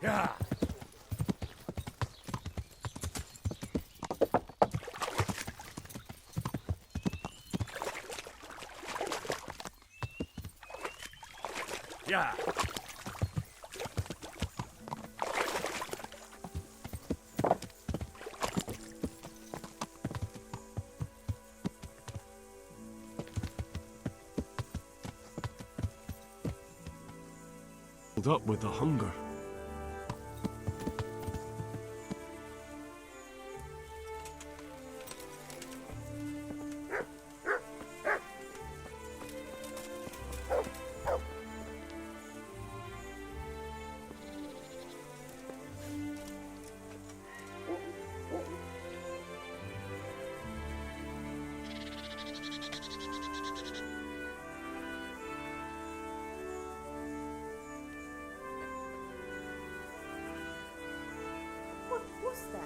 Yeah. Yeah. Up with the hunger. What was that?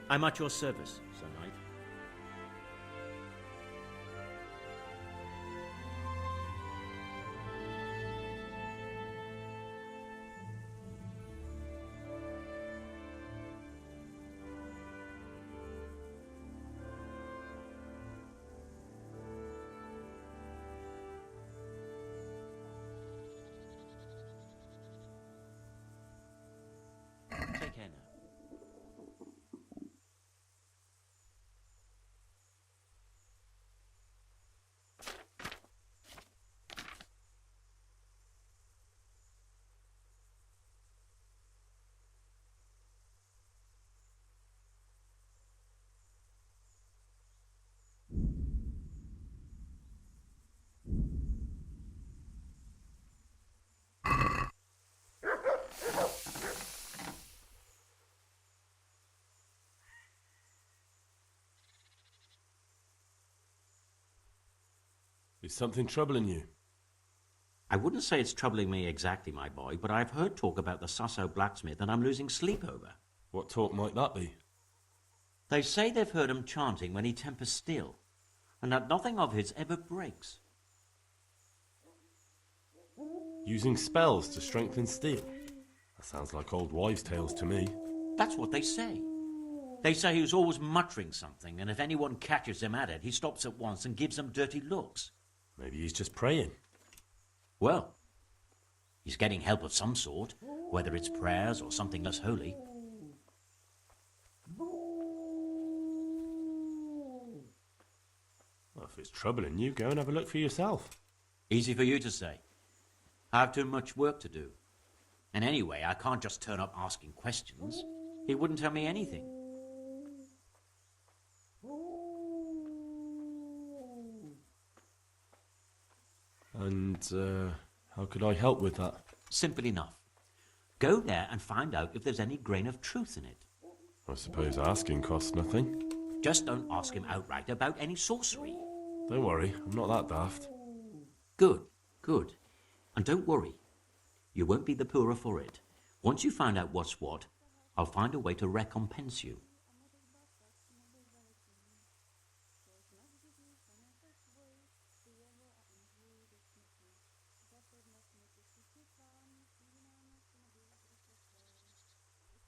I'm at your service, Sir Knight. Take care now. Is something troubling you? I wouldn't say it's troubling me exactly, my boy, but I've heard talk about the Sasso blacksmith and I'm losing sleep over. What talk might that be? They say they've heard him chanting when he tempers steel, and that nothing of his ever breaks. Using spells to strengthen steel? That sounds like old wives' tales to me. That's what they say. They say he's always muttering something, and if anyone catches him at it, he stops at once and gives them dirty looks. Maybe he's just praying. Well, he's getting help of some sort, whether it's prayers or something less holy. Well, if it's troubling you, go and have a look for yourself. Easy for you to say. I have too much work to do. And anyway, I can't just turn up asking questions. He wouldn't tell me anything. And, how could I help with that? Simple enough. Go there and find out if there's any grain of truth in it. I suppose asking costs nothing. Just don't ask him outright about any sorcery. Don't worry, I'm not that daft. Good, good. And don't worry. You won't be the poorer for it. Once you find out what's what, I'll find a way to recompense you.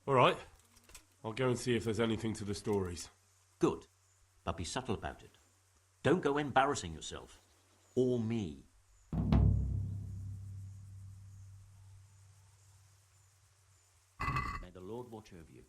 All right. I'll go and see if there's anything to the stories. Good. But be subtle about it. Don't go embarrassing yourself. Or me. May the Lord watch over you.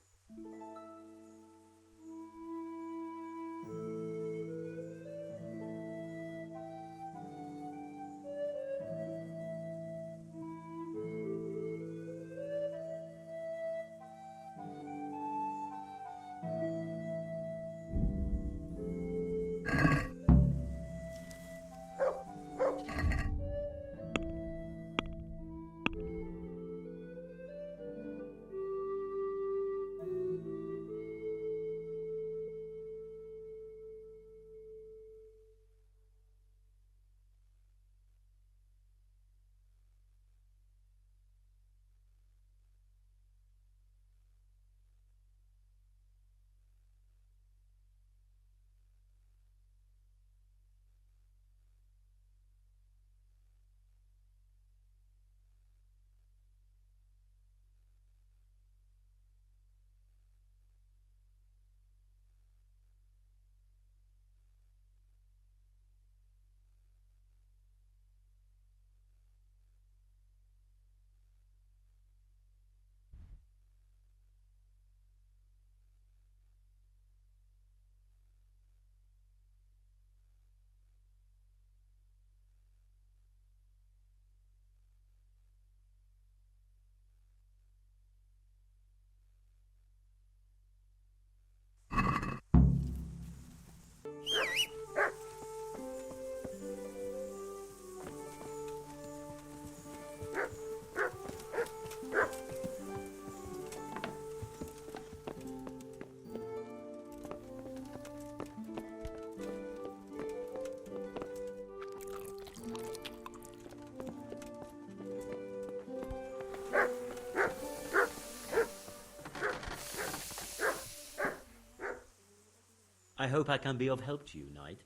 I hope I can be of help to you, Knight.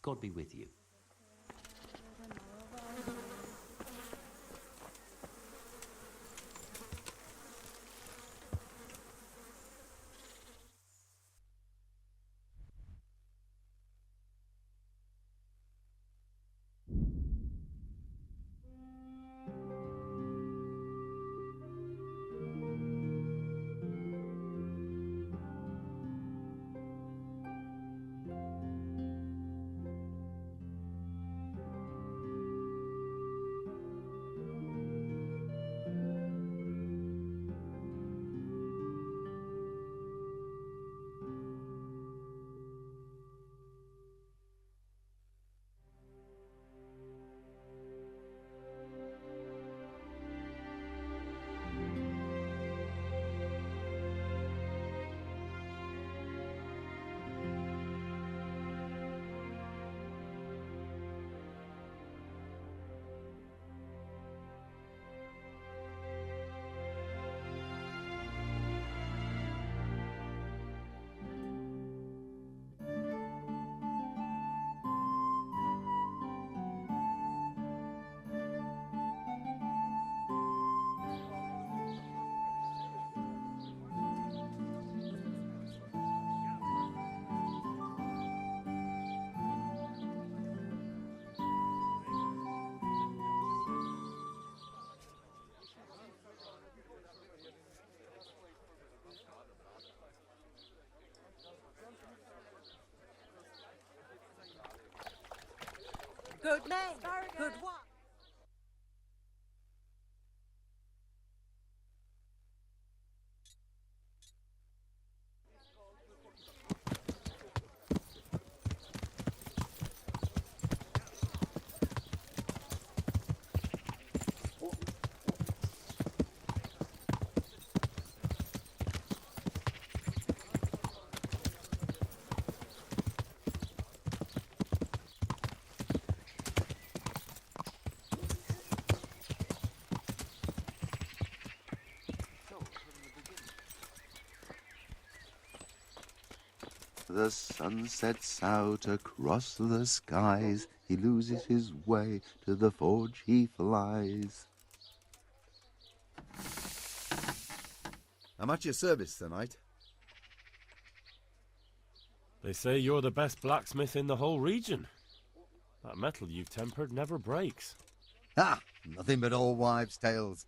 God be with you. Good men, good one. The sun sets out across the skies. He loses his way, to the forge he flies. I'm at your service tonight. They say you're the best blacksmith in the whole region. That metal you've tempered never breaks. Ah, nothing but old wives' tales.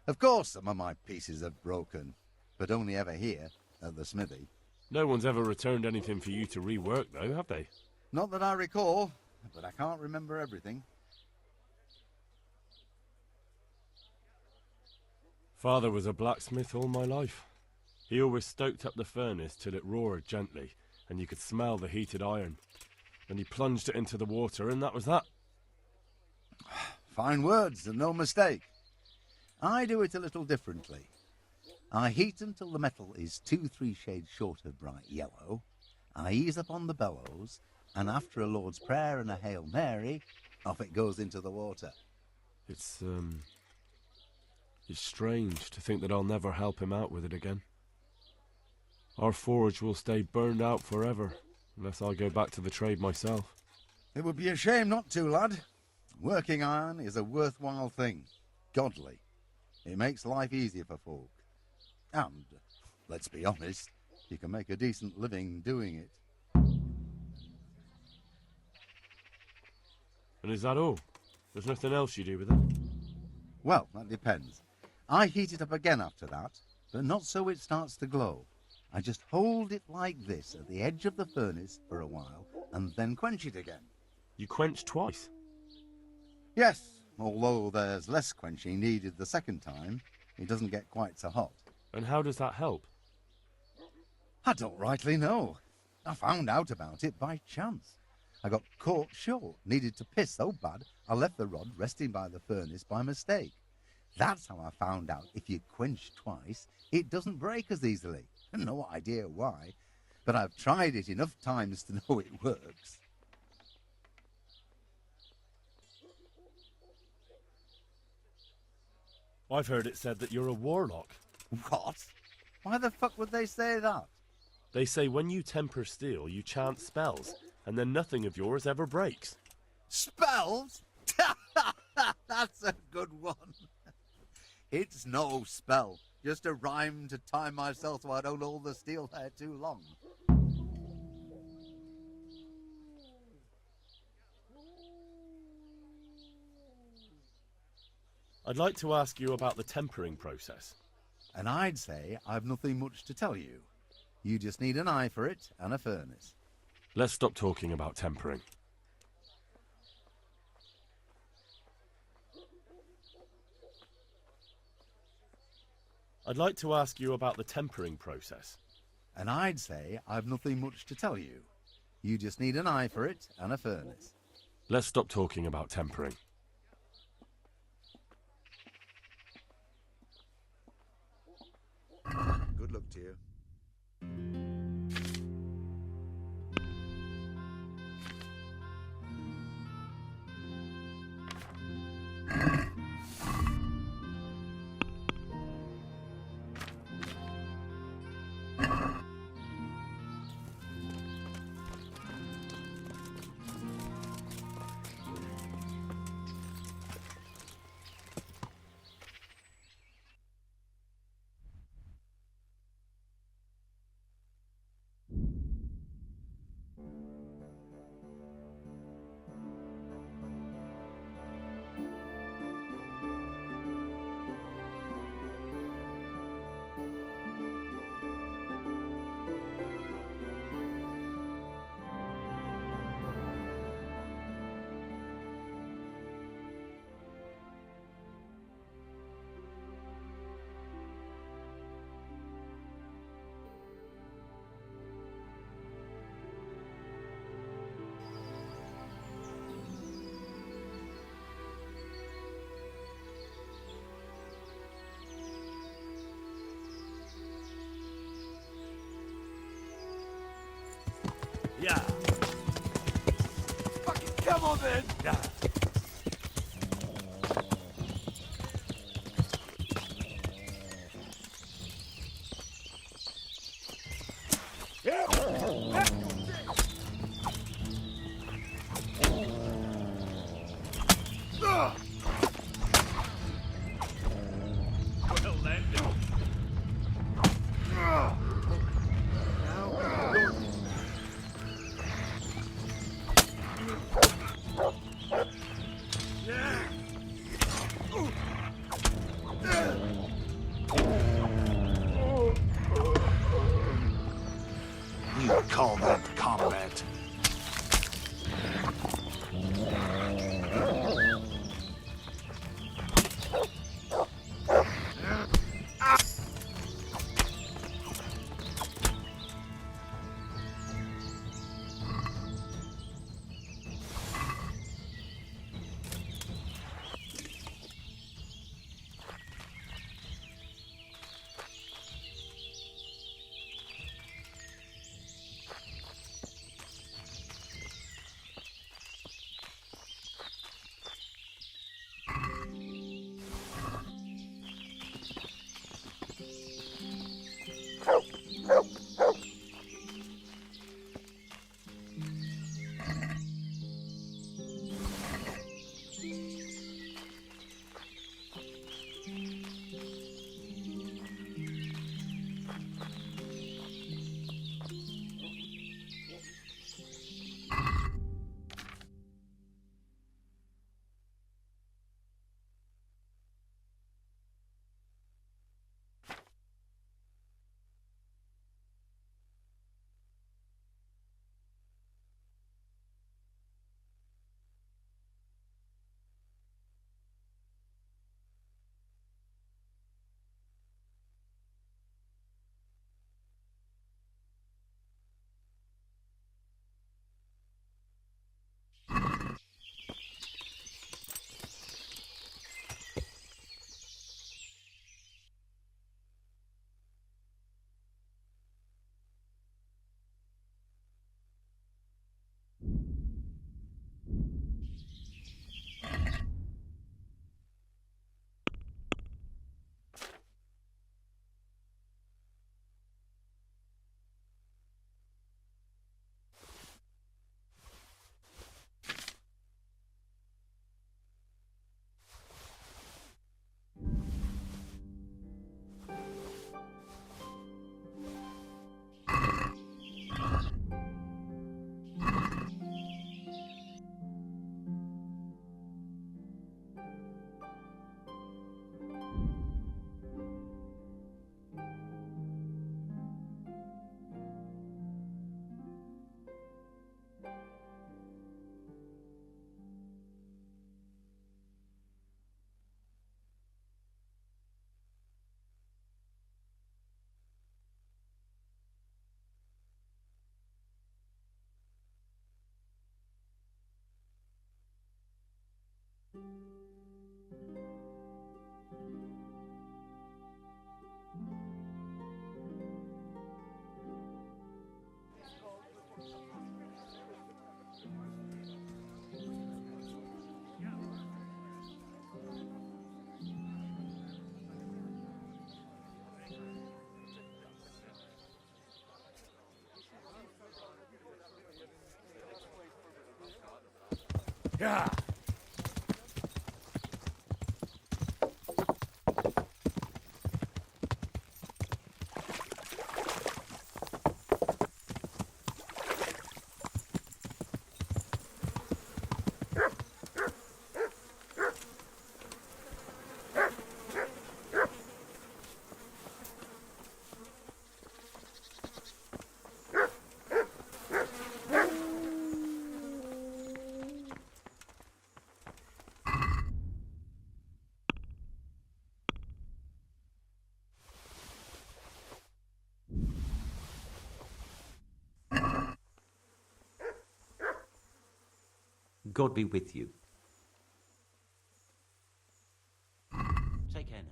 Of course some of my pieces have broken, but only ever here, at the smithy. No one's ever returned anything for you to rework, though, have they? Not that I recall, but I can't remember everything. Father was a blacksmith all my life. He always stoked up the furnace till it roared gently, and you could smell the heated iron. Then you plunged it into the water, and that was that. Fine words and no mistake. I do it a little differently. I heat until the metal is 2-3 shades short of bright yellow. I ease up on the bellows, and after a Lord's Prayer and a Hail Mary, off it goes into the water. It's strange to think that I'll never help him out with it again. Our forge will stay burned out forever, unless I go back to the trade myself. It would be a shame not to, lad. Working iron is a worthwhile thing. Godly. It makes life easier for folk. And, let's be honest, you can make a decent living doing it. And is that all? There's nothing else you do with it? Well, that depends. I heat it up again after that, but not so it starts to glow. I just hold it like this at the edge of the furnace for a while, and then quench it again. You quench twice? Yes, although there's less quenching needed the second time, it doesn't get quite so hot. And how does that help? I don't rightly know. I found out about it by chance. I got caught short, needed to piss so bad, I left the rod resting by the furnace by mistake. That's how I found out if you quench twice, it doesn't break as easily. No idea why, but I've tried it enough times to know it works. I've heard it said that you're a warlock. What? Why the fuck would they say that? They say when you temper steel, you chant spells, and then nothing of yours ever breaks. Spells? That's a good one. It's no spell, just a rhyme to time myself so I don't hold the steel hair too long. I'd like to ask you about the tempering process. And I'd say I've nothing much to tell you. You just need an eye for it and a furnace. Let's stop talking about tempering. I'd like to ask you about the tempering process. And I'd say I've nothing much to tell you. You just need an eye for it and a furnace. Let's stop talking about tempering. Good luck to you. Yeah. Fucking come on then! Yeah. Well then. Yeah. God be with you. Take care now.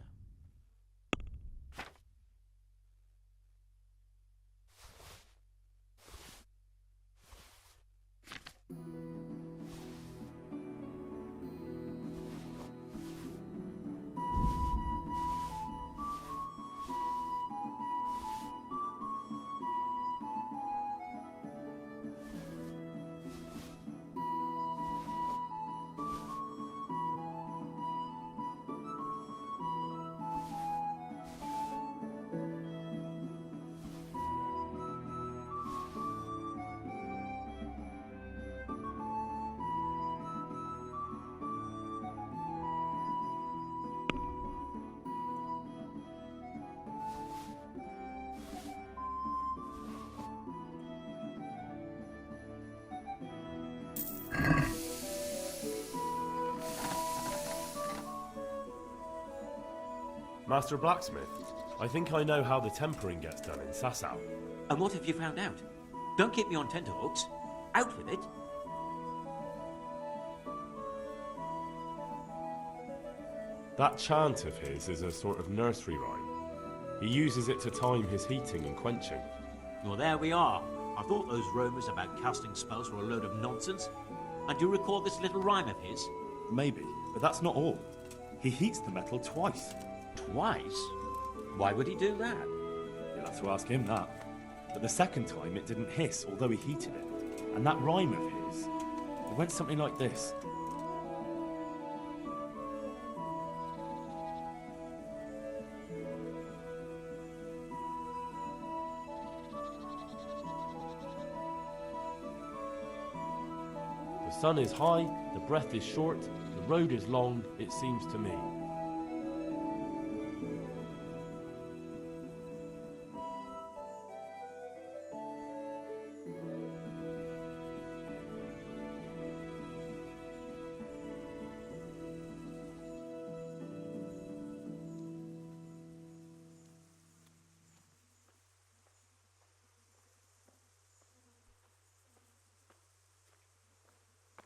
Master Blacksmith, I think I know how the tempering gets done in Sasau. And what have you found out? Don't keep me on tenterhooks. Out with it. That chant of his is a sort of nursery rhyme. He uses it to time his heating and quenching. Well, there we are. I thought those rumours about casting spells were a load of nonsense. And do you recall this little rhyme of his? Maybe, but that's not all. He heats the metal twice. Twice? Why would he do that? You'll have to ask him that. But the second time it didn't hiss, although he heated it. And that rhyme of his, it went something like this. The sun is high, the breath is short, the road is long, it seems to me.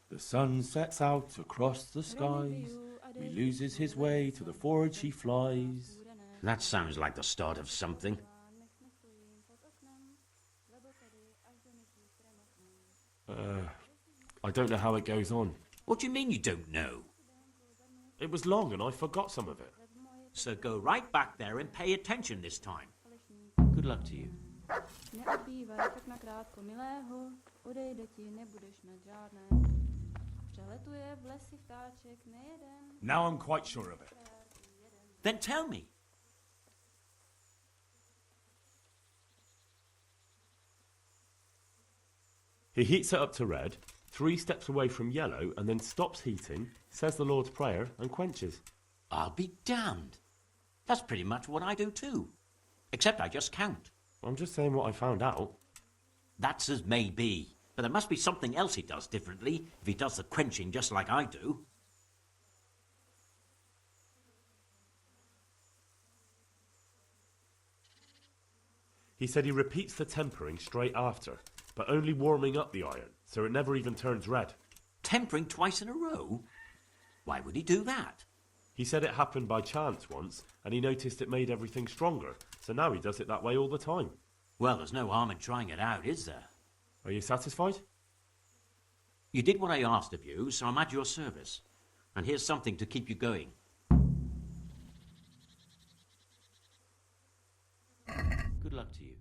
The sun sets out across the skies. He loses his way, to the forge he flies. That sounds like the start of something. I don't know how it goes on. What do you mean you don't know? It was long and I forgot some of it. So go right back there and pay attention this time. Good luck to you. Neodbývaj tak nakrátko, milého, odejde ti, nebudeš mít žádné. Přeletuje v lesi vtáček nejeden. Now I'm quite sure of it. Then tell me. He heats it up to red, 3 steps away from yellow, and then stops heating, says the Lord's Prayer, and quenches. I'll be damned. That's pretty much what I do too. Except I just count. I'm just saying what I found out. That's as may be. But there must be something else he does differently if he does the quenching just like I do. He said he repeats the tempering straight after, but only warming up the iron, so it never even turns red. Tempering twice in a row? Why would he do that? He said it happened by chance once, and he noticed it made everything stronger, so now he does it that way all the time. Well, there's no harm in trying it out, is there? Are you satisfied? You did what I asked of you, so I'm at your service. And here's something to keep you going. Good luck to you.